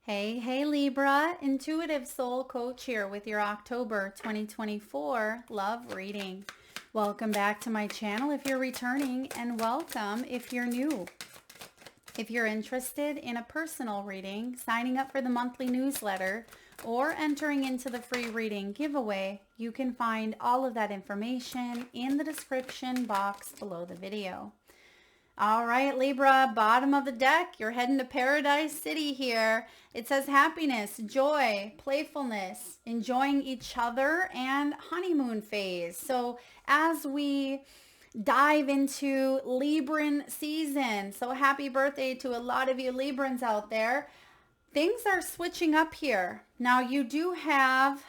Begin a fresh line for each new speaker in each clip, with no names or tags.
Hey Libra, Intuitive Soul Coach here with your October 2024 love reading. Welcome back to my channel if you're returning, and welcome if you're new. If you're interested in a personal reading, signing up for the monthly newsletter, or entering into the free reading giveaway, you can find all of that information in the description box below the video. All right, Libra, bottom of the deck, you're heading to Paradise City here. It says happiness, joy, playfulness, enjoying each other, and honeymoon phase. So as we dive into Libran season, so happy birthday to a lot of you Librans out there. Things are switching up here. Now you do have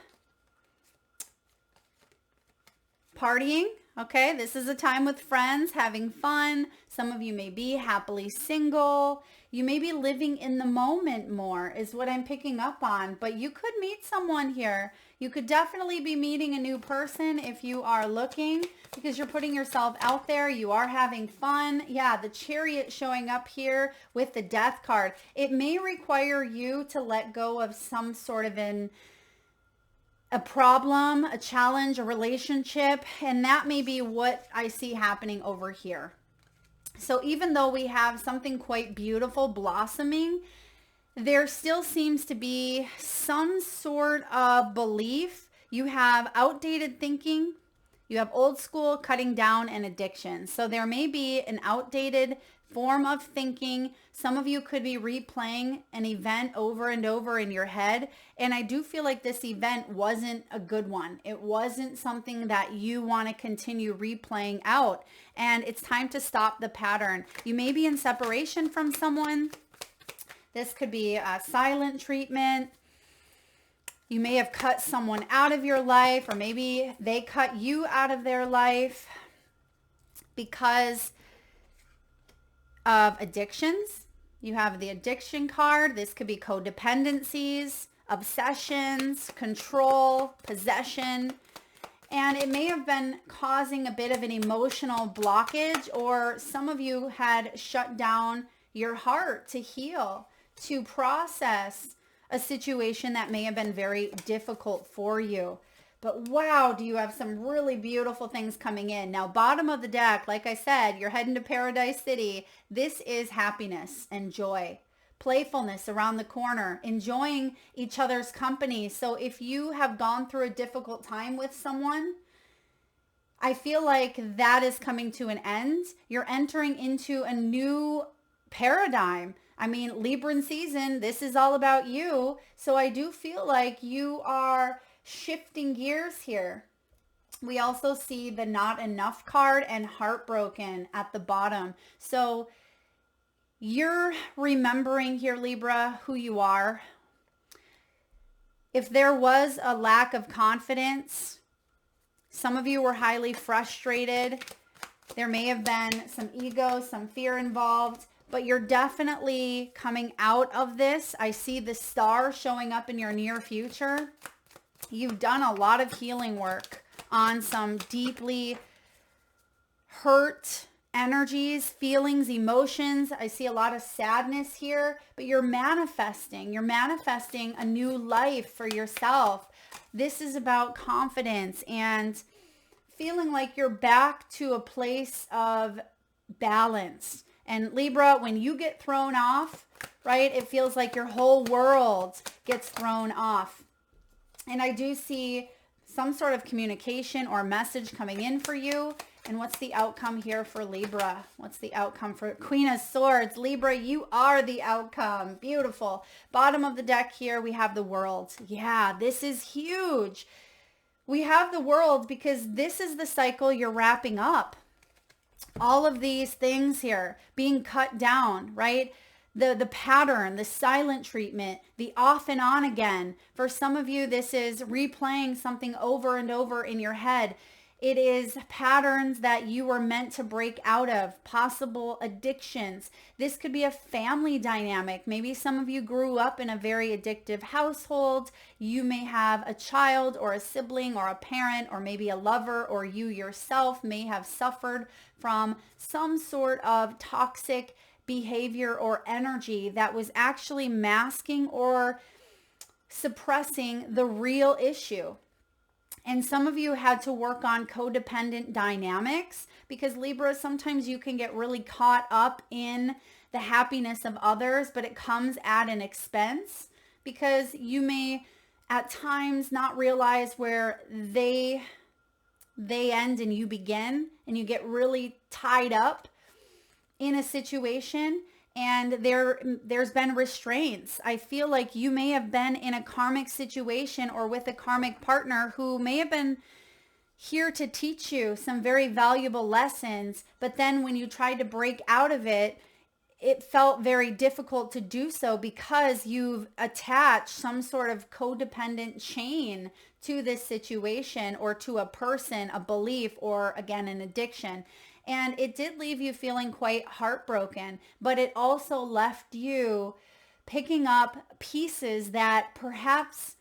partying. Okay, this is a time with friends, having fun. Some of you may be happily single. You may be living in the moment more is what I'm picking up on. But you could meet someone here. You could definitely be meeting a new person if you are looking, because you're putting yourself out there. You are having fun. Yeah, the Chariot showing up here with the Death card. It may require you to let go of some sort of a problem, a challenge, a relationship, and that may be what I see happening over here. So even though we have something quite beautiful blossoming, there still seems to be some sort of belief. You have outdated thinking, you have old school cutting down, and addiction. So there may be an outdated form of thinking. Some of you could be replaying an event over and over in your head. And I do feel like this event wasn't a good one. It wasn't something that you want to continue replaying out. And it's time to stop the pattern. You may be in separation from someone. This could be a silent treatment. You may have cut someone out of your life, or maybe they cut you out of their life because of addictions. You have the addiction card. This could be codependencies, obsessions, control, possession. And it may have been causing a bit of an emotional blockage, or some of you had shut down your heart to heal, to process a situation that may have been very difficult for you. But wow, do you have some really beautiful things coming in. Now, bottom of the deck, like I said, you're heading to Paradise City. This is happiness and joy, playfulness around the corner, enjoying each other's company. So if you have gone through a difficult time with someone, I feel like that is coming to an end. You're entering into a new paradigm. I mean, Libran season, this is all about you. So I do feel like you are shifting gears here. We also see the not enough card and heartbroken at the bottom. So you're remembering here, Libra, who you are. If there was a lack of confidence, some of you were highly frustrated. There may have been some ego, some fear involved, but you're definitely coming out of this. I see the star showing up in your near future. You've done a lot of healing work on some deeply hurt energies, feelings, emotions. I see a lot of sadness here, but you're manifesting. You're manifesting a new life for yourself. This is about confidence and feeling like you're back to a place of balance. And Libra, when you get thrown off, right, it feels like your whole world gets thrown off. And I do see some sort of communication or message coming in for you. And what's the outcome here for Libra? What's the outcome for Queen of Swords? Libra, you are the outcome. Beautiful. Bottom of the deck here, we have the World. Yeah, this is huge. We have the World because this is the cycle you're wrapping up. All of these things here being cut down, right? The pattern, the silent treatment, the off and on again. For some of you, this is replaying something over and over in your head. It is patterns that you were meant to break out of, possible addictions. This could be a family dynamic. Maybe some of you grew up in a very addictive household. You may have a child or a sibling or a parent or maybe a lover, or you yourself may have suffered from some sort of toxic behavior or energy that was actually masking or suppressing the real issue. And some of you had to work on codependent dynamics because Libra, sometimes you can get really caught up in the happiness of others, but it comes at an expense because you may at times not realize where they end and you begin, and you get really tied up in a situation, and there's been restraints. I feel like you may have been in a karmic situation or with a karmic partner who may have been here to teach you some very valuable lessons, but then when you tried to break out of it, it felt very difficult to do so because you've attached some sort of codependent chain to this situation or to a person, a belief, or again, an addiction. And it did leave you feeling quite heartbroken, but it also left you picking up pieces that perhaps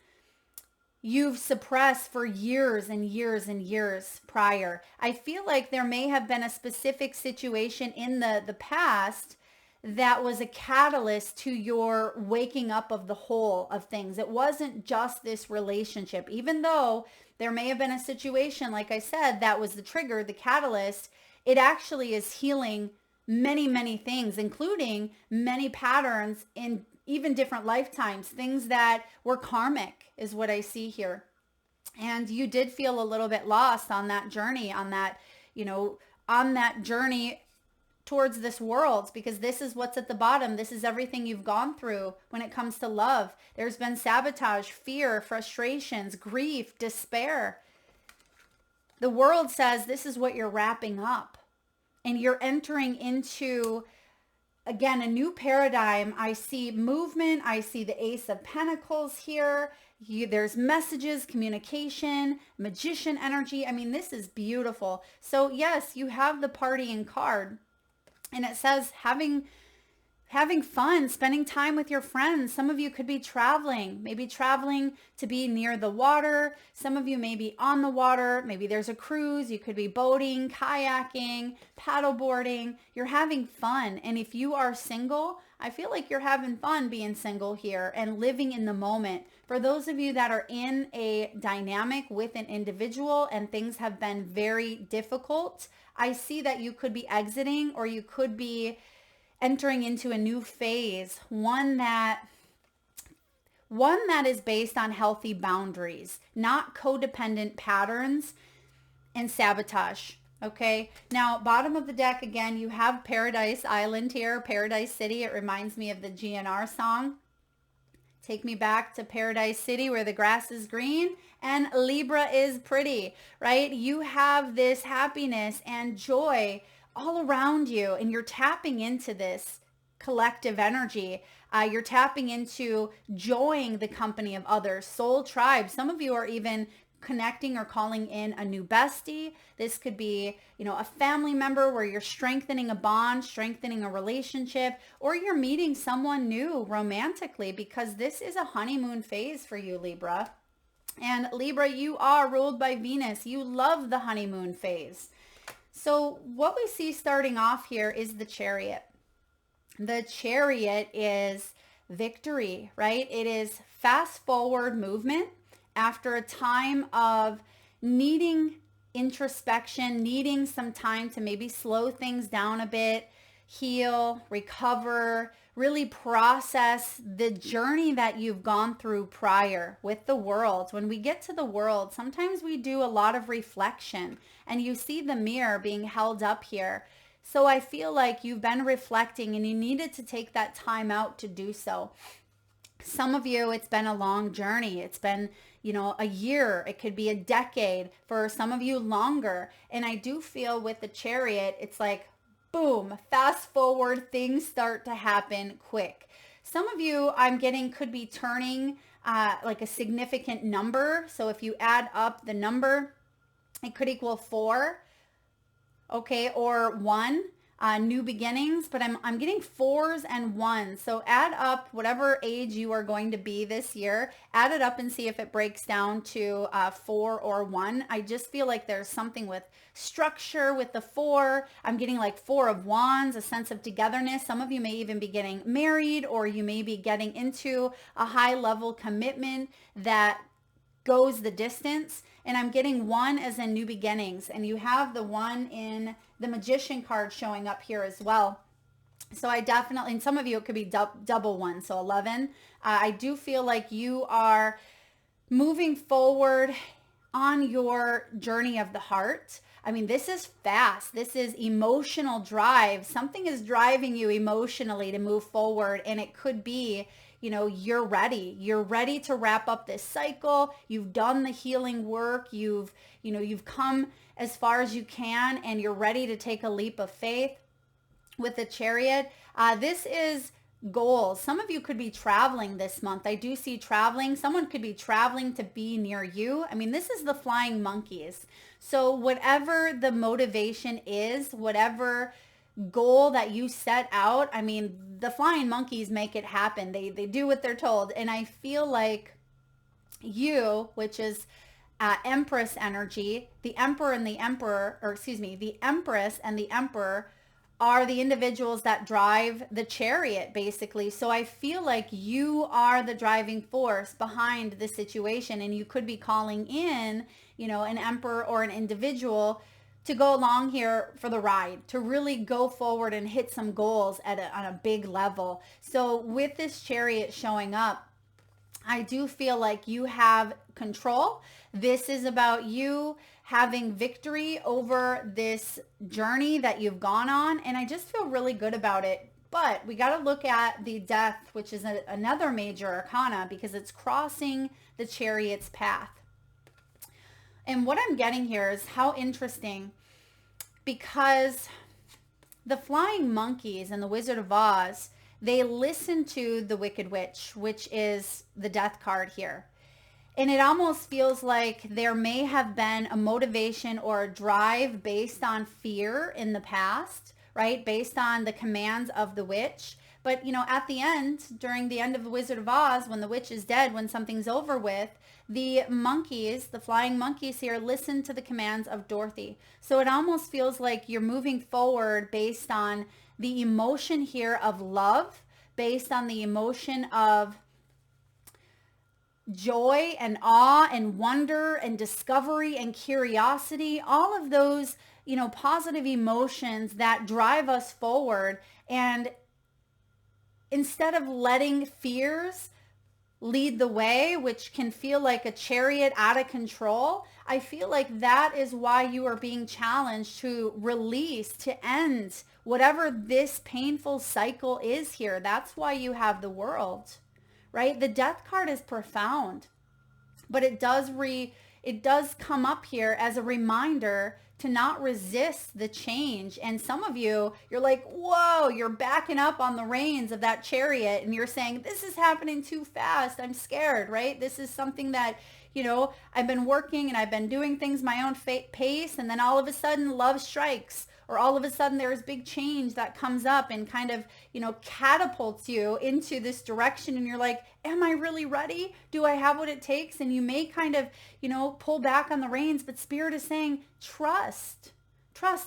you've suppressed for years and years and years prior. I feel like there may have been a specific situation in the past that was a catalyst to your waking up of the whole of things. It wasn't just this relationship, even though there may have been a situation, like I said, that was the trigger, the catalyst. It actually is healing many, many things, including many patterns in even different lifetimes, things that were karmic is what I see here. And you did feel a little bit lost on that journey, on that journey towards this world, because this is what's at the bottom. This is everything you've gone through when it comes to love. There's been sabotage, fear, frustrations, grief, despair. The world says this is what you're wrapping up, and you're entering into, again, a new paradigm. I see movement. I see the Ace of Pentacles here. There's messages, communication, magician energy. I mean, this is beautiful. So yes, you have the partying card. And it says having fun, spending time with your friends. Some of you could be traveling, maybe traveling to be near the water. Some of you may be on the water. Maybe there's a cruise. You could be boating, kayaking, paddleboarding. You're having fun. And if you are single, I feel like you're having fun being single here and living in the moment. For those of you that are in a dynamic with an individual and things have been very difficult, I see that you could be exiting, or you could be entering into a new phase, one that is based on healthy boundaries, not codependent patterns and sabotage. Okay. Now, bottom of the deck, again, you have Paradise Island here, Paradise City. It reminds me of the GNR song. Take me back to Paradise City where the grass is green and Libra is pretty, right? You have this happiness and joy all around you, and you're tapping into this collective energy. You're tapping into joining the company of others, soul tribe. Some of you are even connecting or calling in a new bestie. This could be, a family member where you're strengthening a bond, strengthening a relationship, or you're meeting someone new romantically, because this is a honeymoon phase for you, Libra. And Libra, you are ruled by Venus. You love the honeymoon phase. So what we see starting off here is the Chariot. The Chariot is victory, right? It is fast forward movement after a time of needing introspection, needing some time to maybe slow things down a bit, heal, recover, really process the journey that you've gone through prior with the world. When we get to the world, sometimes we do a lot of reflection, and you see the mirror being held up here. So I feel like you've been reflecting and you needed to take that time out to do so. Some of you, it's been a long journey. It's been, a year. It could be a decade. For some of you, longer. And I do feel with the Chariot, it's like, boom, fast forward, things start to happen quick. Some of you, I'm getting, could be turning like a significant number. So if you add up the number, it could equal 4, okay, or 1. new beginnings, but I'm getting 4s and 1s. So add up whatever age you are going to be this year, add it up and see if it breaks down to 4 or 1. I just feel like there's something with structure with the 4. I'm getting like 4 of Wands, a sense of togetherness. Some of you may even be getting married, or you may be getting into a high level commitment that goes the distance. And I'm getting 1 as in new beginnings, and you have the 1 in the Magician card showing up here as well. So I definitely, and some of you it could be double 1, so 11. I do feel like you are moving forward on your journey of the heart. I mean, this is fast. This is emotional drive. Something is driving you emotionally to move forward, and it could be, you know, you're ready. You're ready to wrap up this cycle. You've done the healing work. You've come as far as you can, and you're ready to take a leap of faith with the Chariot. This is goals. Some of you could be traveling this month. I do see traveling. Someone could be traveling to be near you. I mean, this is the flying monkeys. So whatever the motivation is, whatever goal that you set out, I mean, the flying monkeys make it happen. They do what they're told. And I feel like you, which is Empress energy, the Emperor and the Emperor, or excuse me, the Empress and the Emperor are the individuals that drive the Chariot, basically. So I feel like you are the driving force behind the situation, and you could be calling in, you know, an Emperor or an individual to go along here for the ride, to really go forward and hit some goals on a big level. So with this Chariot showing up, I do feel like you have control. This is about you having victory over this journey that you've gone on. And I just feel really good about it. But we got to look at the Death, which is another major arcana, because it's crossing the Chariot's path. And what I'm getting here is how interesting, because the flying monkeys and the Wizard of Oz, they listen to the Wicked Witch, which is the Death card here. And it almost feels like there may have been a motivation or a drive based on fear in the past, right? Based on the commands of the witch. But, you know, at the end, during the end of the Wizard of Oz, when the witch is dead, when something's over with, the monkeys, the flying monkeys here, listen to the commands of Dorothy. So it almost feels like you're moving forward based on the emotion here of love, based on the emotion of joy and awe and wonder and discovery and curiosity, all of those, you know, positive emotions that drive us forward. And instead of letting fears lead the way, which can feel like a chariot out of control, I feel like that is why you are being challenged to release, to end whatever this painful cycle is here. That's why you have the World, right? The Death card is profound, but it does come up here as a reminder to not resist the change. And some of you, you're like, whoa, you're backing up on the reins of that chariot and you're saying, this is happening too fast. I'm scared, right? This is something that, you know, I've been working and I've been doing things my own pace. And then all of a sudden love strikes, or all of a sudden there's big change that comes up and kind of, you know, catapults you into this direction. And you're like, am I really ready? Do I have what it takes? And you may kind of, you know, pull back on the reins, but Spirit is saying, trust,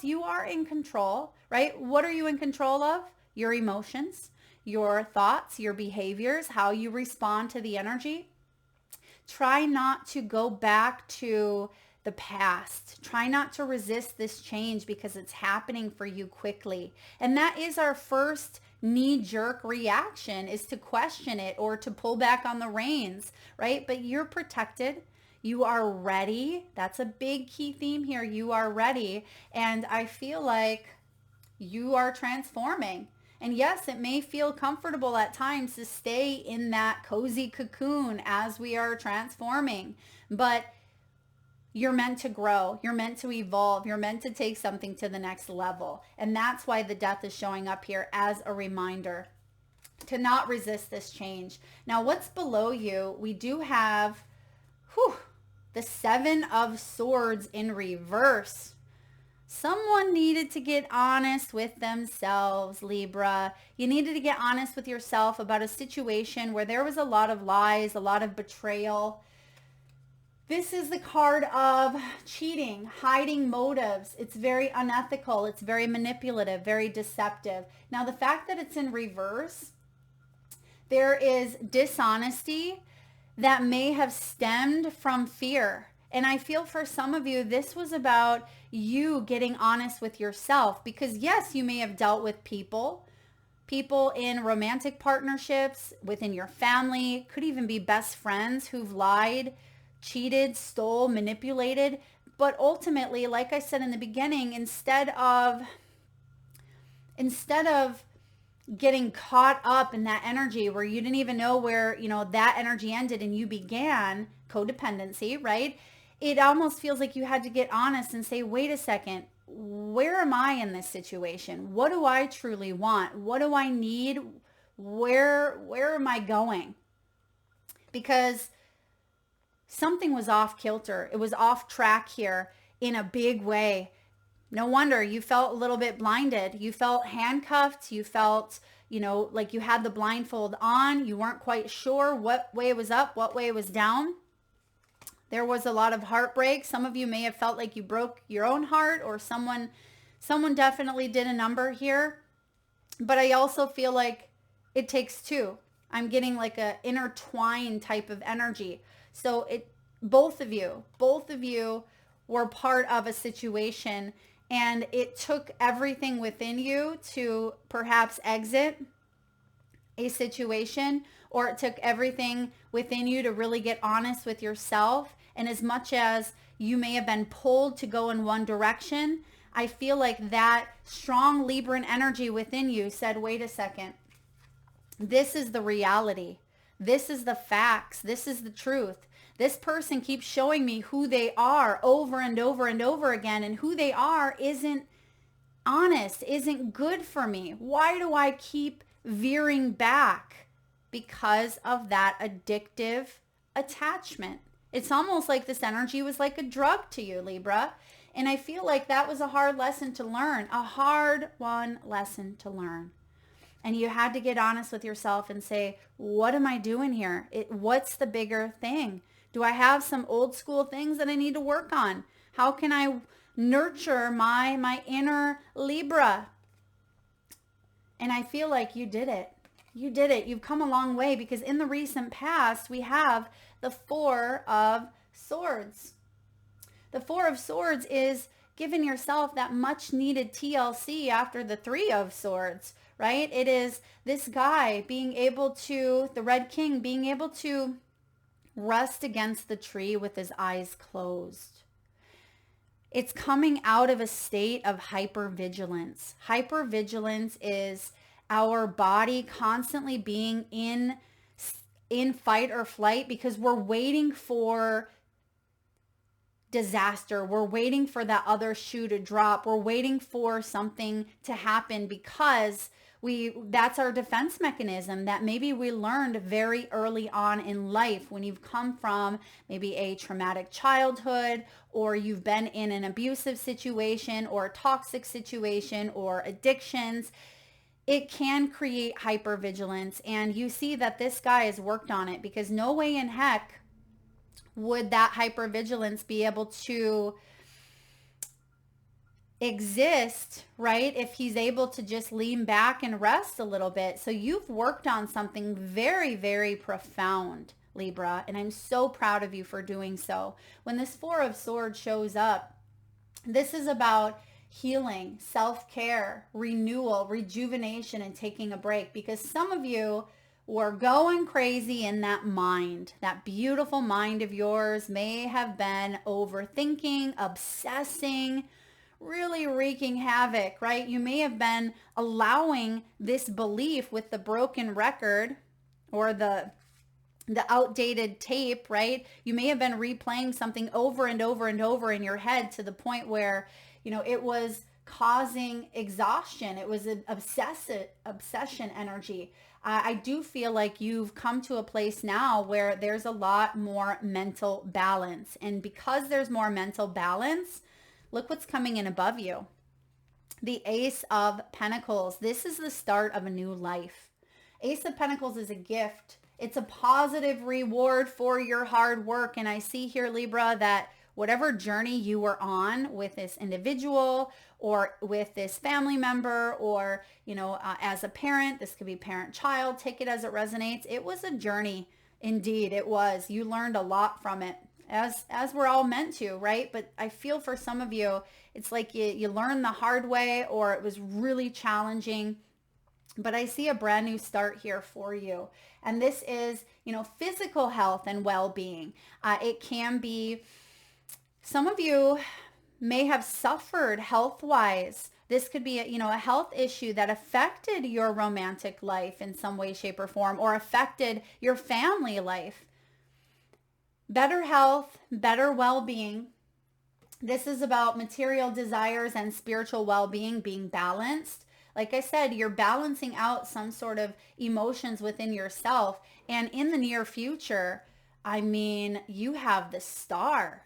you are in control, right? What are you in control of? Your emotions, your thoughts, your behaviors, how you respond to the energy. Try not to go back to the past. Try not to resist this change because it's happening for you quickly. And that is our first knee-jerk reaction, is to question it or to pull back on the reins, right? But you're protected. You are ready. That's a big key theme here. You are ready. And I feel like you are transforming. And yes, it may feel comfortable at times to stay in that cozy cocoon as we are transforming, but you're meant to grow. You're meant to evolve. You're meant to take something to the next level. And that's why the Death is showing up here as a reminder to not resist this change. Now, what's below you? We do have the Seven of Swords in reverse. Someone needed to get honest with themselves, Libra. You needed to get honest with yourself about a situation where there was a lot of lies, a lot of betrayal. This is the card of cheating, hiding motives. It's very unethical. It's very manipulative, very deceptive. Now, the fact that it's in reverse, there is dishonesty that may have stemmed from fear. And I feel for some of you, this was about you getting honest with yourself, because yes, you may have dealt with people in romantic partnerships, within your family, could even be best friends who've lied, cheated, stole, manipulated. But ultimately, like I said in the beginning, instead of getting caught up in that energy where you didn't even know where, that energy ended and you began codependency, right? It almost feels like you had to get honest and say, wait a second, where am I in this situation? What do I truly want? What do I need? Where am I going? Because something was off kilter. It was off track here in a big way. No wonder you felt a little bit blinded. You felt handcuffed. You felt, like you had the blindfold on. You weren't quite sure what way was up, what way was down. There was a lot of heartbreak. Some of you may have felt like you broke your own heart, or someone definitely did a number here. But I also feel like it takes two. I'm getting like a intertwined type of energy. So both of you were part of a situation, and it took everything within you to perhaps exit a situation, or it took everything within you to really get honest with yourself. And as much as you may have been pulled to go in one direction, I feel like that strong Libran energy within you said, wait a second, this is the reality. This is the facts. This is the truth. This person keeps showing me who they are over and over and over again, and who they are isn't honest, isn't good for me. Why do I keep veering back? Because of that addictive attachment. It's almost like this energy was like a drug to you, Libra. And I feel like that was a hard lesson to learn, a hard lesson to learn. And you had to get honest with yourself and say, what am I doing here? What's the bigger thing? Do I have some old school things that I need to work on? How can I nurture my inner Libra? And I feel like you did it. You did it. You've come a long way, because in the recent past, we have the Four of Swords. The Four of Swords is giving yourself that much needed TLC after the Three of Swords, right? It is this guy being able to, the Red King, being able to rest against the tree with his eyes closed. It's coming out of a state of hypervigilance. Hypervigilance is our body constantly being in fight or flight, because we're waiting for disaster. We're waiting for that other shoe to drop. We're waiting for something to happen, because that's our defense mechanism that maybe we learned very early on in life, when you've come from maybe a traumatic childhood, or you've been in an abusive situation or a toxic situation or addictions. It can create hypervigilance, and you see that this guy has worked on it, because no way in heck would that hypervigilance be able to exist, right, if he's able to just lean back and rest a little bit. So you've worked on something very, very profound, Libra, and I'm so proud of you for doing so. When this Four of Swords shows up, this is about healing, self-care, renewal, rejuvenation, and taking a break, because some of you were going crazy in that mind. That beautiful mind of yours may have been overthinking, obsessing, really wreaking havoc, right? You may have been allowing this belief with the broken record, or the outdated tape, right? You may have been replaying something over and over and over in your head, to the point where it was causing exhaustion. It was an obsession energy. I do feel like you've come to a place now where there's a lot more mental balance. And because there's more mental balance, Look what's coming in above you. The Ace of Pentacles. This is the start of a new life. Ace of Pentacles is a gift. It's a positive reward for your hard work. And I see here, Libra, that whatever journey you were on with this individual or with this family member, or, as a parent, this could be parent-child, take it as it resonates. It was a journey. Indeed, it was. You learned a lot from it, as we're all meant to, right? But I feel for some of you, it's like you learned the hard way, or it was really challenging. But I see a brand new start here for you. And this is, physical health and well-being. It can be, some of you may have suffered health-wise. This could be a health issue that affected your romantic life in some way, shape, or form, or affected your family life. Better health, better well-being. This is about material desires and spiritual well-being being balanced. Like I said, you're balancing out some sort of emotions within yourself. And in the near future, you have the Star.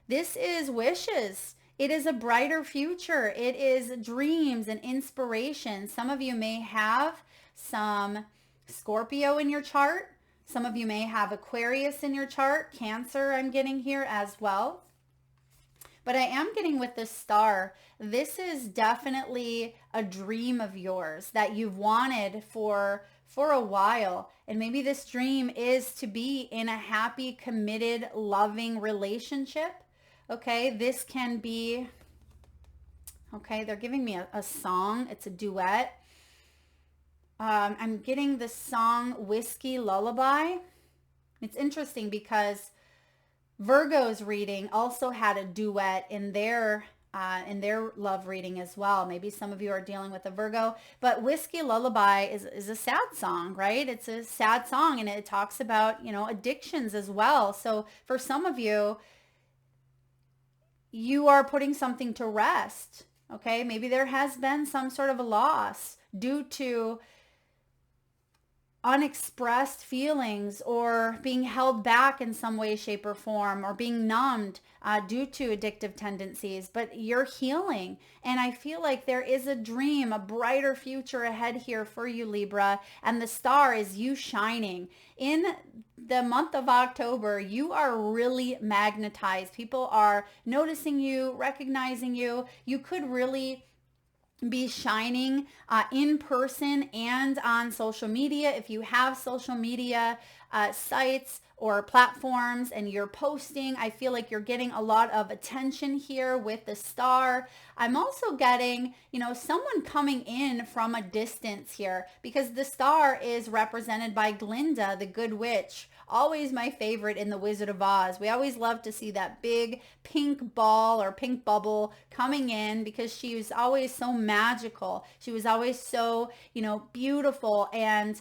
This is wishes. It is a brighter future. It is dreams and inspiration. Some of you may have some Scorpio in your chart. Some of you may have Aquarius in your chart. Cancer I'm getting here as well. But I am getting with the Star, this is definitely a dream of yours that you've wanted for a while. And maybe this dream is to be in a happy, committed, loving relationship. Okay, this can be, they're giving me a song. It's a duet. I'm getting the song Whiskey Lullaby. It's interesting because Virgo's reading also had a duet in their love reading as well. Maybe some of you are dealing with a Virgo, but Whiskey Lullaby is a sad song, right? It's a sad song, and it talks about, addictions as well. So for some of you, you are putting something to rest. Okay. Maybe there has been some sort of a loss due to unexpressed feelings, or being held back in some way, shape, or form, or being numbed due to addictive tendencies, but you're healing. And I feel like there is a dream, a brighter future ahead here for you, Libra. And the Star is you shining. In the month of October, you are really magnetized. People are noticing you, recognizing you. You could really be shining in person and on social media. If you have social media sites or platforms and you're posting, I feel like you're getting a lot of attention here with the Star. I'm also getting, someone coming in from a distance here, because the Star is represented by Glinda, the Good Witch. Always my favorite in The Wizard of Oz. We always love to see that big pink ball or pink bubble coming in, because she was always so magical. She was always so, beautiful, and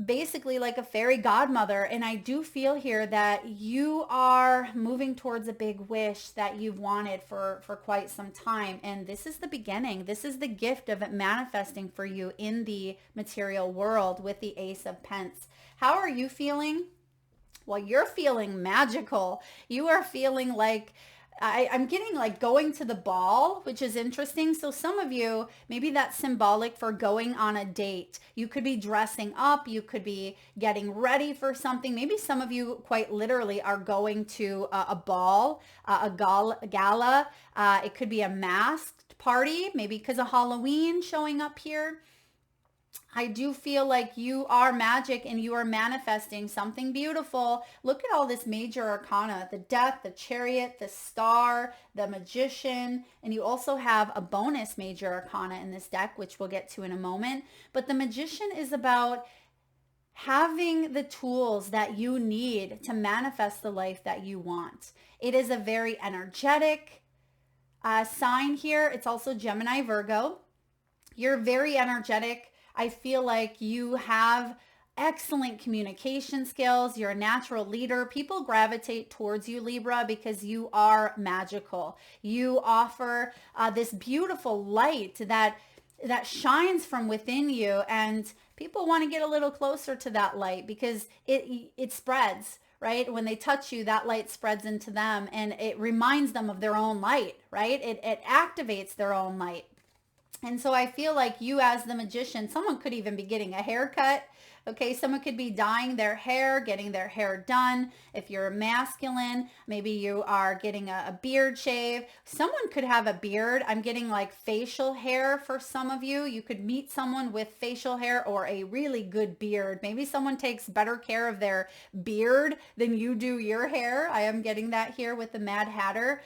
basically like a fairy godmother. And I do feel here that you are moving towards a big wish that you've wanted for quite some time. And this is the beginning. This is the gift of it manifesting for you in the material world with the Ace of Pence. How are you feeling? Well, you're feeling magical. You are feeling like, I'm getting like going to the ball, which is interesting. So some of you, maybe that's symbolic for going on a date. You could be dressing up. You could be getting ready for something. Maybe some of you quite literally are going to a ball, a gala. It could be a masked party, maybe because of Halloween showing up here. I do feel like you are magic and you are manifesting something beautiful. Look at all this major arcana, the Death, the Chariot, the Star, the Magician, and you also have a bonus major arcana in this deck, which we'll get to in a moment. But the Magician is about having the tools that you need to manifest the life that you want. It is a very energetic sign here. It's also Gemini, Virgo. You're very energetic. I feel like you have excellent communication skills. You're a natural leader. People gravitate towards you, Libra, because you are magical. You offer this beautiful light that shines from within you, and people want to get a little closer to that light because it spreads, right? When they touch you, that light spreads into them and it reminds them of their own light, right? It activates their own light. And so I feel like you as the magician, someone could even be getting a haircut. Okay, someone could be dyeing their hair, getting their hair done. If you're masculine, maybe you are getting a beard shave. Someone could have a beard. I'm getting like facial hair for some of you. You could meet someone with facial hair or a really good beard. Maybe someone takes better care of their beard than you do your hair. I am getting that here with the Mad Hatter.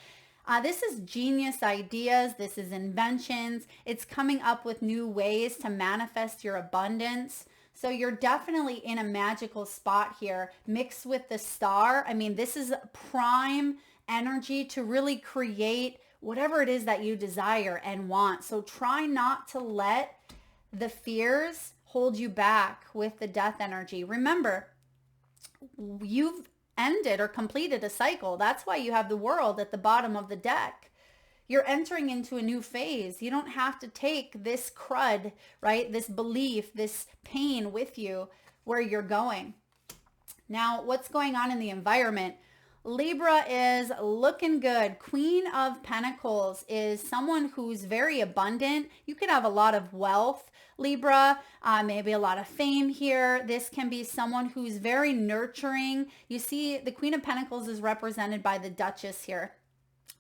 This is genius ideas. This is inventions. It's coming up with new ways to manifest your abundance. So you're definitely in a magical spot here mixed with the star. I mean, this is prime energy to really create whatever it is that you desire and want. So try not to let the fears hold you back with the death energy. Remember, you've ended or completed a cycle. That's why you have the World at the bottom of the deck. You're entering into a new phase. You don't have to take this crud, right? This belief, this pain with you where you're going. Now, what's going on in the environment? Libra is looking good. Queen of Pentacles is someone who's very abundant. You could have a lot of wealth, Libra, maybe a lot of fame here. This can be someone who's very nurturing. You see, the Queen of Pentacles is represented by the Duchess here.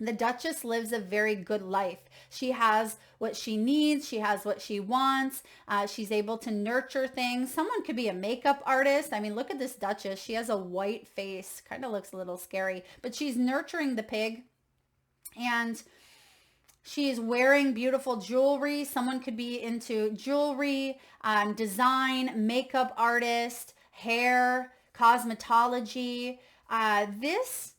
The Duchess lives a very good life. She has what she needs. She has what she wants. She's able to nurture things. Someone could be a makeup artist. I mean, look at this Duchess. She has a white face. Kind of looks a little scary, but she's nurturing the pig and she's wearing beautiful jewelry. Someone could be into jewelry, design, makeup artist, hair, cosmetology. This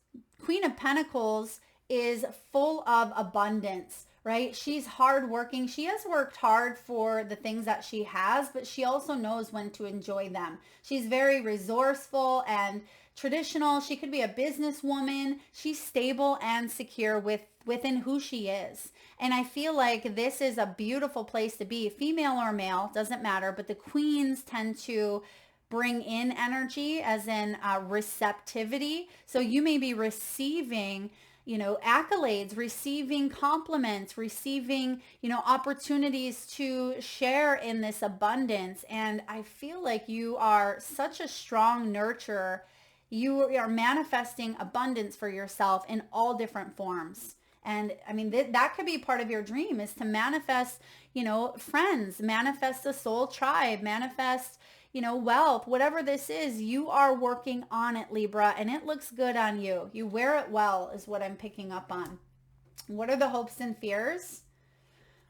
Queen of Pentacles is full of abundance, right? She's hardworking. She has worked hard for the things that she has, but she also knows when to enjoy them. She's very resourceful and traditional. She could be a businesswoman. She's stable and secure within who she is. And I feel like this is a beautiful place to be, female or male, doesn't matter, but the queens tend to bring in energy as in receptivity. So you may be receiving accolades, receiving compliments, receiving, opportunities to share in this abundance. And I feel like you are such a strong nurturer. You are manifesting abundance for yourself in all different forms. And I mean, that could be part of your dream, is to manifest, friends, manifest a soul tribe, manifest, wealth, whatever this is. You are working on it, Libra, and it looks good on you. You wear it well is what I'm picking up on. What are the hopes and fears?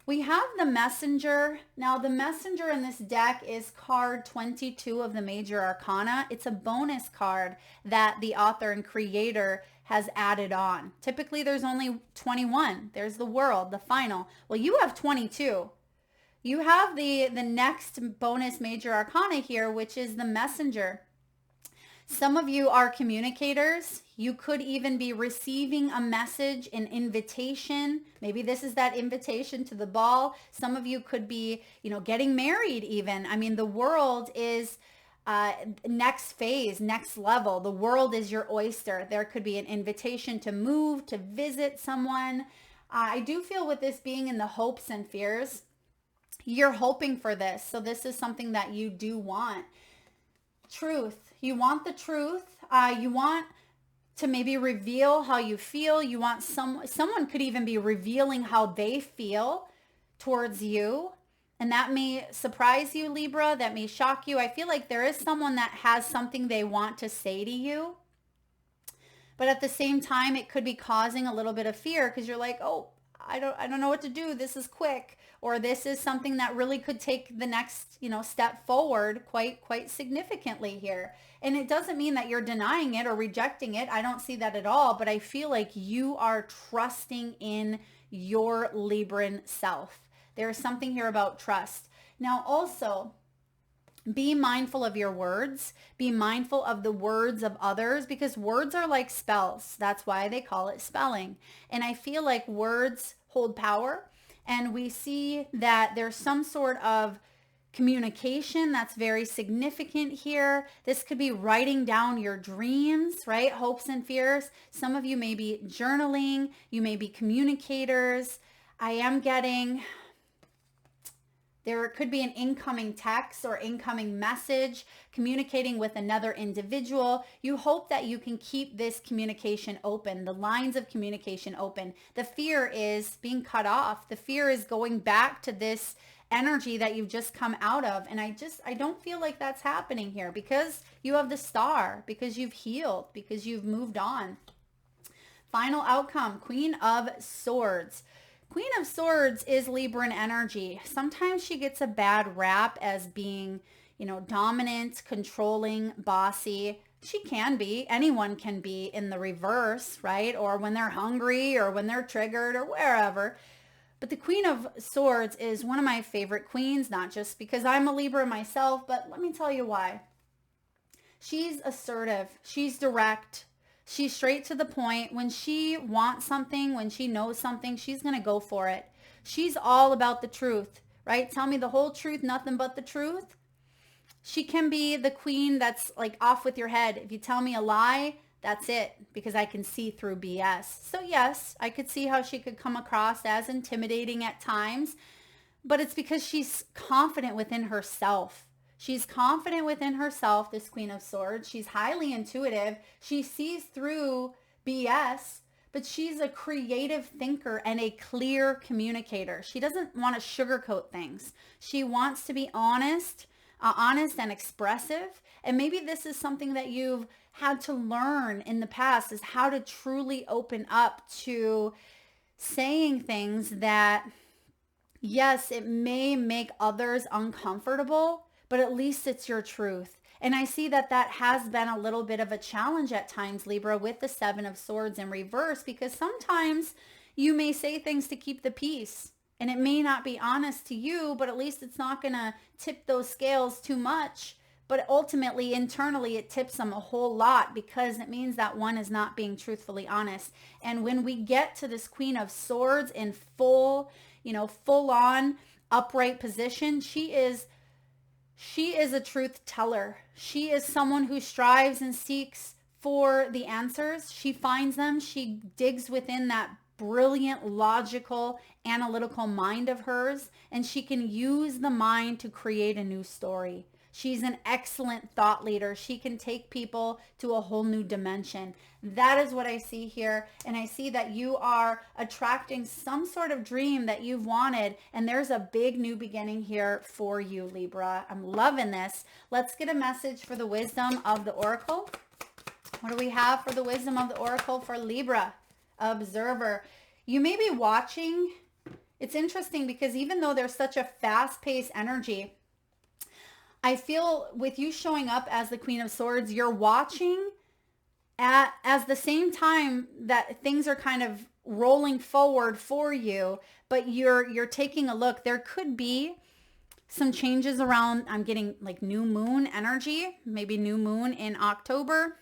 We have the Messenger. Now, the Messenger in this deck is card 22 of the Major Arcana. It's a bonus card that the author and creator has added on. Typically, there's only 21. There's the World, the final. Well, you have 22. You have the next bonus Major Arcana here, which is the Messenger. Some of you are communicators. You could even be receiving a message, an invitation. Maybe this is that invitation to the ball. Some of you could be, getting married even. I mean, the World is next phase, next level. The World is your oyster. There could be an invitation to move, to visit someone. I do feel with this being in the hopes and fears, you're hoping for this. So this is something that you do want. Truth. You want the truth. You want to maybe reveal how you feel. You want someone could even be revealing how they feel towards you. And that may surprise you, Libra. That may shock you. I feel like there is someone that has something they want to say to you. But at the same time, it could be causing a little bit of fear because you're like, oh, I don't know what to do. This is quick. Or this is something that really could take the next, step forward quite significantly here. And it doesn't mean that you're denying it or rejecting it. I don't see that at all. But I feel like you are trusting in your Libran self. There's something here about trust. Now, also, be mindful of your words. Be mindful of the words of others because words are like spells. That's why they call it spelling. And I feel like words hold power. And we see that there's some sort of communication that's very significant here. This could be writing down your dreams, right? Hopes and fears. Some of you may be journaling. You may be communicators. I am getting, there could be an incoming text or incoming message, communicating with another individual. You hope that you can keep this communication open, the lines of communication open. The fear is being cut off. The fear is going back to this energy that you've just come out of. And I don't feel like that's happening here because you have the star, because you've healed, because you've moved on. Final outcome, Queen of Swords. Queen of Swords is Libran energy. Sometimes she gets a bad rap as being, dominant, controlling, bossy. She can be. Anyone can be in the reverse, right? Or when they're hungry or when they're triggered or wherever. But the Queen of Swords is one of my favorite queens, not just because I'm a Libra myself, but let me tell you why. She's assertive. She's direct. She's straight to the point. When she wants something, when she knows something, she's going to go for it. She's all about the truth, right? Tell me the whole truth, nothing but the truth. She can be the queen that's like off with your head. If you tell me a lie, that's it, because I can see through BS. So yes, I could see how she could come across as intimidating at times, but it's because she's confident within herself. She's confident within herself, this Queen of Swords. She's highly intuitive. She sees through BS, but she's a creative thinker and a clear communicator. She doesn't want to sugarcoat things. She wants to be honest and expressive. And maybe this is something that you've had to learn in the past, is how to truly open up to saying things that, yes, it may make others uncomfortable, but at least it's your truth. And I see that that has been a little bit of a challenge at times, Libra, with the Seven of Swords in reverse, because sometimes you may say things to keep the peace. And it may not be honest to you, but at least it's not going to tip those scales too much. But ultimately, internally, it tips them a whole lot, because it means that one is not being truthfully honest. And when we get to this Queen of Swords in full on upright position, she is a truth teller. She is someone who strives and seeks for the answers. She finds them. She digs within that brilliant, logical, analytical mind of hers, and she can use the mind to create a new story. She's an excellent thought leader. She can take people to a whole new dimension. That is what I see here. And I see that you are attracting some sort of dream that you've wanted. And there's a big new beginning here for you, Libra. I'm loving this. Let's get a message for the wisdom of the Oracle. What do we have for the wisdom of the Oracle for Libra? Observer. You may be watching. It's interesting because even though there's such a fast-paced energy, I feel with you showing up as the Queen of Swords, you're watching as the same time that things are kind of rolling forward for you, but you're taking a look. There could be some changes around, I'm getting like new moon energy, maybe new moon in October,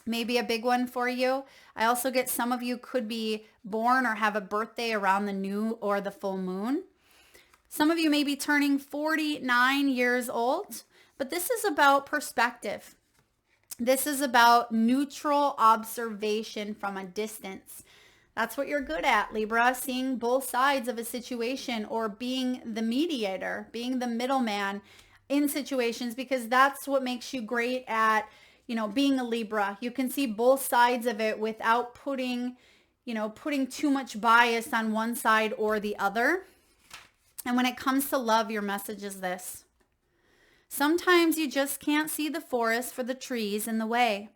maybe a big one for you. I also get some of you could be born or have a birthday around the new or the full moon. Some of you may be turning 49 years old, but this is about perspective. This is about neutral observation from a distance. That's what you're good at, Libra, seeing both sides of a situation, or being the mediator, being the middleman in situations, because that's what makes you great at, being a Libra. You can see both sides of it without putting too much bias on one side or the other. And when it comes to love, your message is this. Sometimes you just can't see the forest for the trees in the way.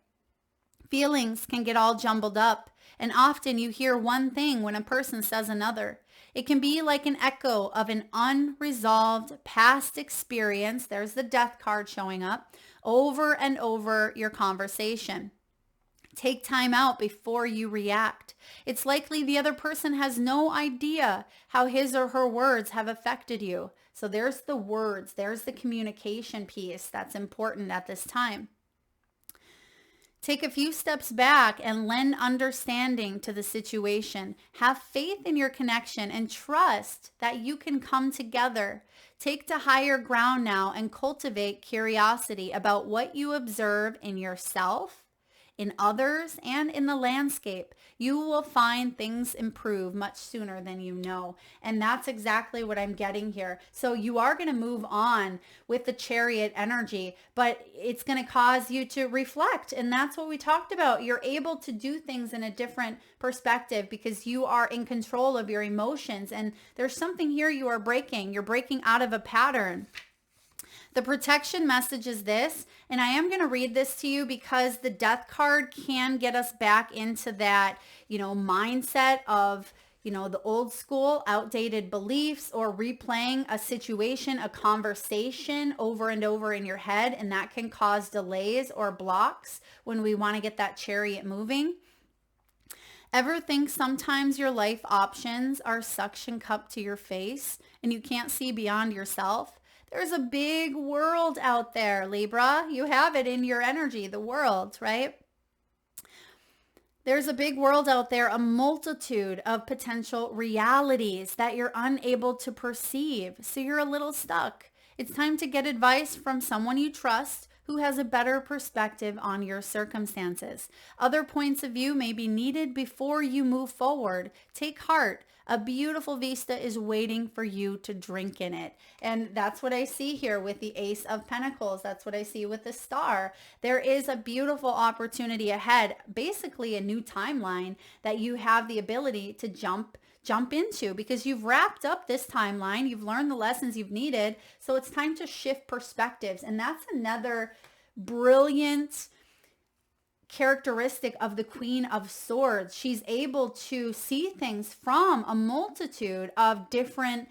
Feelings can get all jumbled up, and often you hear one thing when a person says another. It can be like an echo of an unresolved past experience. There's the death card showing up over and over your conversation. Take time out before you react. It's likely the other person has no idea how his or her words have affected you. So there's the words, there's the communication piece that's important at this time. Take a few steps back and lend understanding to the situation. Have faith in your connection and trust that you can come together. Take to higher ground now and cultivate curiosity about what you observe in yourself, in others, and in the landscape. You will find things improve much sooner than you know. And that's exactly what I'm getting here. So you are going to move on with the Chariot energy, but it's going to cause you to reflect. And that's what we talked about. You're able to do things in a different perspective because you are in control of your emotions. And there's something here you are breaking. You're breaking out of a pattern. The protection message is this, and I am going to read this to you because the death card can get us back into that, mindset of, the old school, outdated beliefs, or replaying a situation, a conversation over and over in your head, and that can cause delays or blocks when we want to get that chariot moving. Ever think sometimes your life options are suction cup to your face and you can't see beyond yourself? There's a big world out there, Libra. You have it in your energy, the world, right? There's a big world out there, a multitude of potential realities that you're unable to perceive. So you're a little stuck. It's time to get advice from someone you trust who has a better perspective on your circumstances. Other points of view may be needed before you move forward. Take heart. A beautiful vista is waiting for you to drink in it. And that's what I see here with the Ace of Pentacles. That's what I see with the Star. There is a beautiful opportunity ahead, basically a new timeline that you have the ability to jump into because you've wrapped up this timeline. You've learned the lessons you've needed. So it's time to shift perspectives. And that's another brilliant characteristic of the Queen of Swords. She's able to see things from a multitude of different,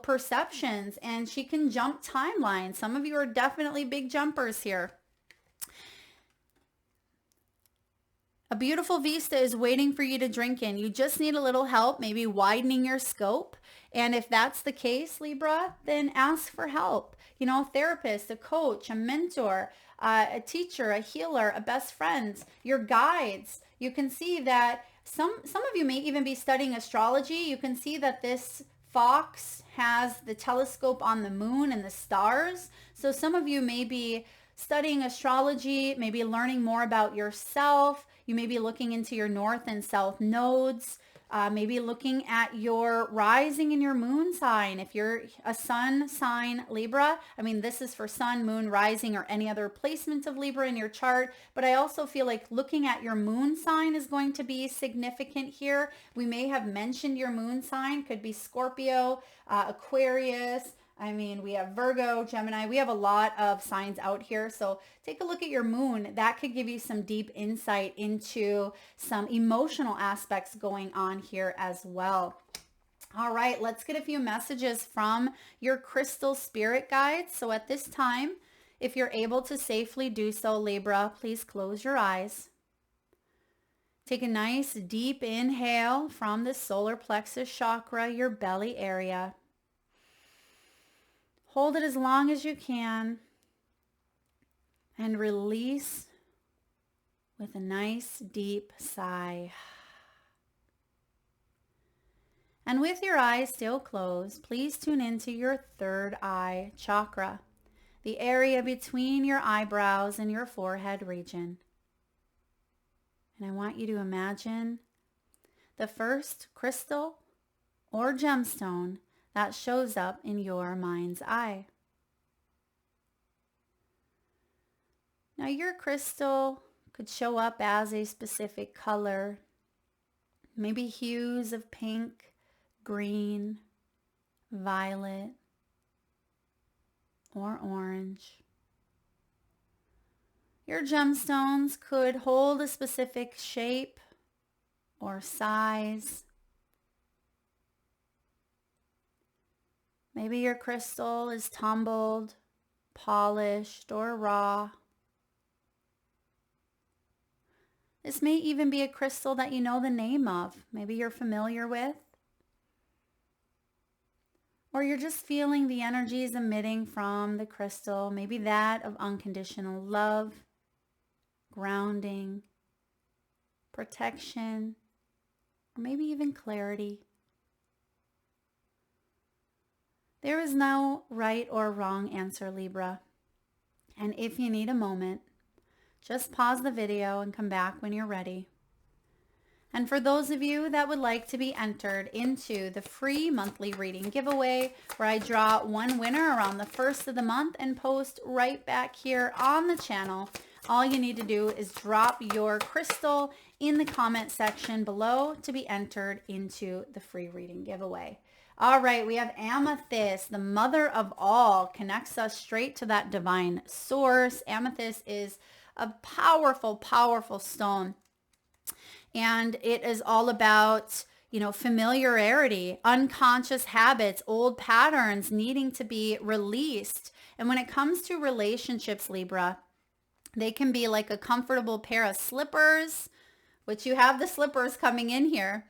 perceptions, and she can jump timelines. Some of you are definitely big jumpers here. A beautiful vista is waiting for you to drink in. You just need a little help, maybe widening your scope. And if that's the case, Libra, then ask for help. A therapist, a coach, a mentor, a teacher, a healer, a best friend, your guides. You can see that some of you may even be studying astrology. You can see that this fox has the telescope on the moon and the stars. So some of you may be studying astrology, maybe learning more about yourself. You may be looking into your north and south nodes, maybe looking at your rising and your moon sign. If you're a sun sign Libra, this is for sun, moon, rising, or any other placement of Libra in your chart. But I also feel like looking at your moon sign is going to be significant here. We may have mentioned your moon sign, could be Scorpio, Aquarius. We have Virgo, Gemini. We have a lot of signs out here. So take a look at your moon. That could give you some deep insight into some emotional aspects going on here as well. All right, let's get a few messages from your crystal spirit guides. So at this time, if you're able to safely do so, Libra, please close your eyes. Take a nice deep inhale from the solar plexus chakra, your belly area. Hold it as long as you can and release with a nice deep sigh. And with your eyes still closed, please tune into your third eye chakra, the area between your eyebrows and your forehead region. And I want you to imagine the first crystal or gemstone that shows up in your mind's eye. Now your crystal could show up as a specific color, maybe hues of pink, green, violet, or orange. Your gemstones could hold a specific shape or size. Maybe your crystal is tumbled, polished, or raw. This may even be a crystal that you know the name of. Maybe you're familiar with. Or you're just feeling the energies emitting from the crystal. Maybe that of unconditional love, grounding, protection, or maybe even clarity. There is no right or wrong answer, Libra. And if you need a moment, just pause the video and come back when you're ready. And for those of you that would like to be entered into the free monthly reading giveaway, where I draw one winner around the first of the month and post right back here on the channel, all you need to do is drop your crystal in the comment section below to be entered into the free reading giveaway. All right, we have Amethyst, the mother of all, connects us straight to that divine source. Amethyst is a powerful, powerful stone. And it is all about, familiarity, unconscious habits, old patterns needing to be released. And when it comes to relationships, Libra, they can be like a comfortable pair of slippers, which you have the slippers coming in here,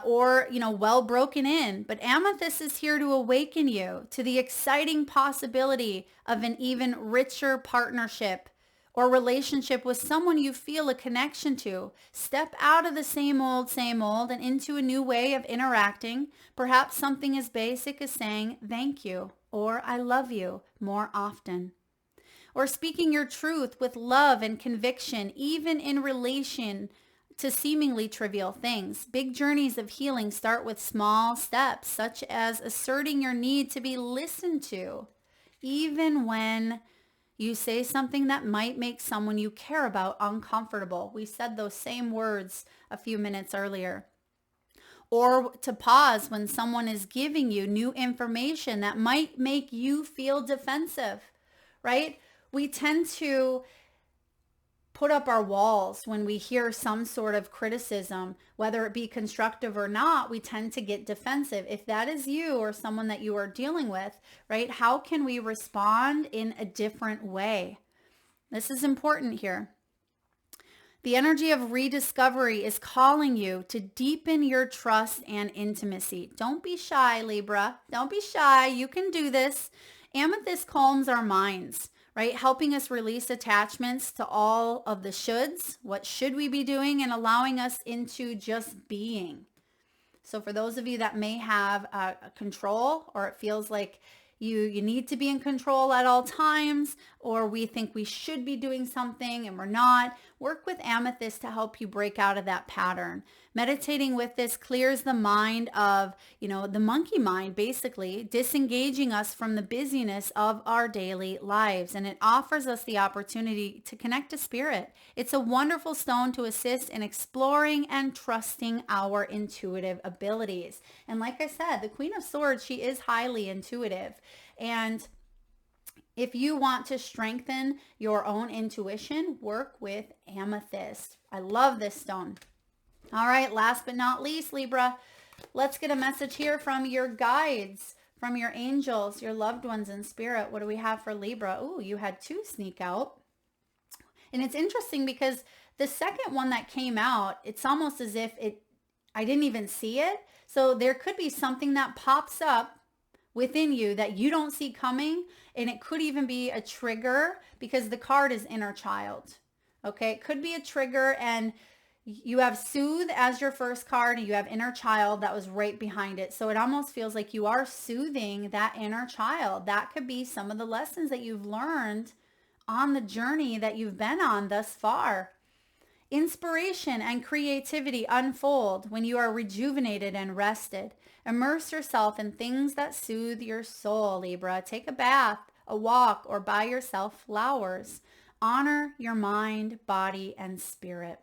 or, well broken in. But Amethyst is here to awaken you to the exciting possibility of an even richer partnership or relationship with someone you feel a connection to. Step out of the same old, and into a new way of interacting. Perhaps something as basic as saying thank you or I love you more often. Or speaking your truth with love and conviction, even in relation to seemingly trivial things. Big journeys of healing start with small steps, such as asserting your need to be listened to, even when you say something that might make someone you care about uncomfortable. We said those same words a few minutes earlier. Or to pause when someone is giving you new information that might make you feel defensive, right? We tend to put up our walls when we hear some sort of criticism, whether it be constructive or not. We tend to get defensive. If that is you or someone that you are dealing with, right, how can we respond in a different way? This is important here. The energy of rediscovery is calling you to deepen your trust and intimacy. Don't be shy, Libra. Don't be shy. You can do this. Amethyst calms our minds, right? Helping us release attachments to all of the shoulds. What should we be doing? And allowing us into just being. So for those of you that may have control, or it feels like you need to be in control at all times, or we think we should be doing something and we're not, work with Amethyst to help you break out of that pattern. Meditating with this clears the mind of, the monkey mind, basically, disengaging us from the busyness of our daily lives. And it offers us the opportunity to connect to spirit. It's a wonderful stone to assist in exploring and trusting our intuitive abilities. And like I said, the Queen of Swords, she is highly intuitive. And if you want to strengthen your own intuition, work with Amethyst. I love this stone. All right, last but not least, Libra, let's get a message here from your guides, from your angels, your loved ones in spirit. What do we have for Libra? Oh, you had two sneak out. And it's interesting because the second one that came out, it's almost as if I didn't even see it. So there could be something that pops up within you that you don't see coming. And it could even be a trigger because the card is inner child. Okay, it could be a trigger, and you have soothe as your first card, and you have inner child that was right behind it. So it almost feels like you are soothing that inner child. That could be some of the lessons that you've learned on the journey that you've been on thus far. Inspiration and creativity unfold when you are rejuvenated and rested. Immerse yourself in things that soothe your soul, Libra. Take a bath, a walk, or buy yourself flowers. Honor your mind, body, and spirit.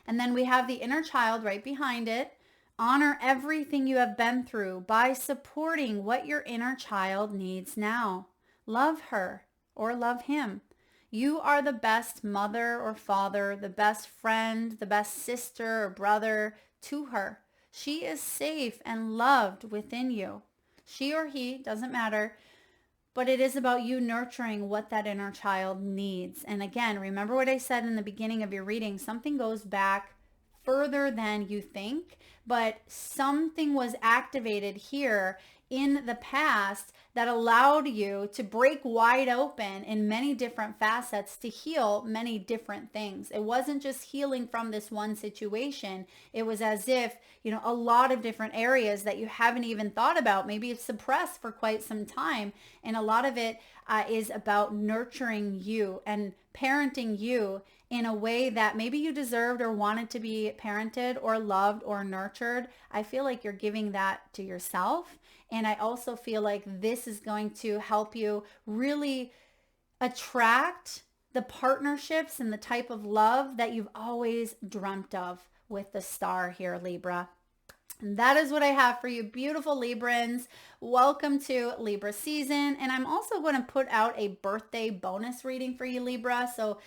And then we have the inner child right behind it. Honor everything you have been through by supporting what your inner child needs now. Love her or love him. You are the best mother or father, the best friend, the best sister or brother to her. She is safe and loved within you. She or he, doesn't matter. But it is about you nurturing what that inner child needs. And again, remember what I said in the beginning of your reading, something goes back further than you think, but something was activated here in the past that allowed you to break wide open in many different facets to heal many different things. It wasn't just healing from this one situation. It was as if, a lot of different areas that you haven't even thought about, maybe it's suppressed for quite some time. And a lot of it is about nurturing you and parenting you in a way that maybe you deserved or wanted to be parented or loved or nurtured. I feel like you're giving that to yourself. And I also feel like this is going to help you really attract the partnerships and the type of love that you've always dreamt of with the star here, Libra. And that is what I have for you, beautiful Librans. Welcome to Libra season. And I'm also going to put out a birthday bonus reading for you, Libra. So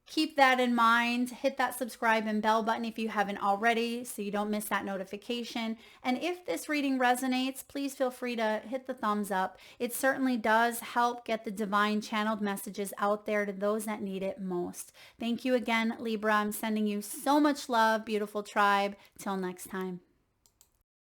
keep that in mind. Hit that subscribe and bell button if you haven't already so you don't miss that notification. And if this reading resonates, please feel free to hit the thumbs up. It certainly does help get the divine channeled messages out there to those that need it most. Thank you again, Libra. I'm sending you so much love, beautiful tribe. Till next time.